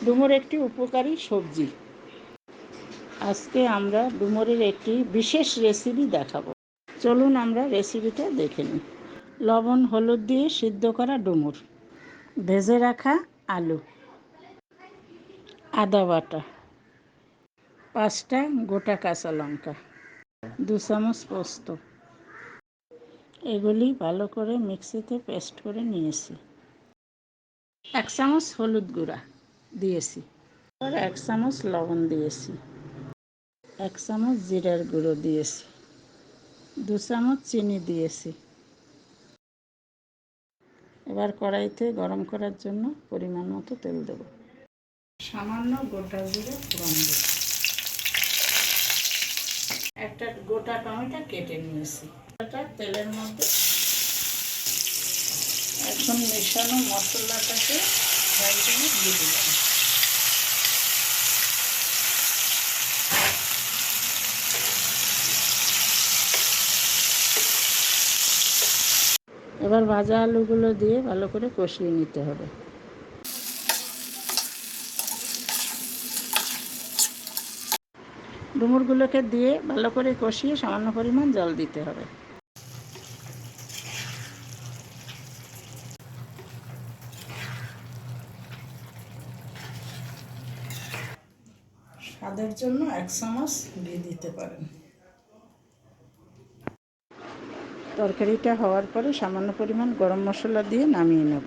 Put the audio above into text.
ডুমুর একটি উপকারী সবজি। আজকে আমরা ডুমুরের একটি বিশেষ রেসিপি দেখাবো। চলুন আমরা রেসিপিটা দেখে নিই। লবণ হলুদ দিয়ে সিদ্ধ করা ডুমুর, ভেজে রাখা আলু, আদা বাটা, 5টা গোটা কাঁচা লঙ্কা, 2 চামচ পোস্ত, এগুলি ভালো করে মিক্সিতে পেস্ট করে নিয়েছি। 1 চামচ হলুদ গুঁড়া দিয়েছি, আর 1 চামচ লবণ দিয়েছি, 1 চামচ জিরার গুঁড়ো দিয়েছি, 2 চামচ চিনি দিয়েছি। এবার কড়াইতে গরম করার জন্য পরিমাণ মতো তেল দেব। সামান্য গোটা জিরে ফোড়ন দেব। একটা গোটা টমেটো কেটে নিয়েছি। তেলের মধ্যে এখন মেশানো মশলাটাকে দিয়ে দিলাম। এবার ভাজা আলুগুলো দিয়ে ভালো করে কষিয়ে নিতে হবে। ডুমুরগুলোকে দিয়ে ভালো করে কষিয়ে সামান্য পরিমাণ জল দিতে হবে। স্বাদের জন্য 1 চামচ ঘি দিতে পারেন। তরকারিটা হওয়ার পরে সামান্য পরিমাণ গরম মশলা দিয়ে নামিয়ে নেব।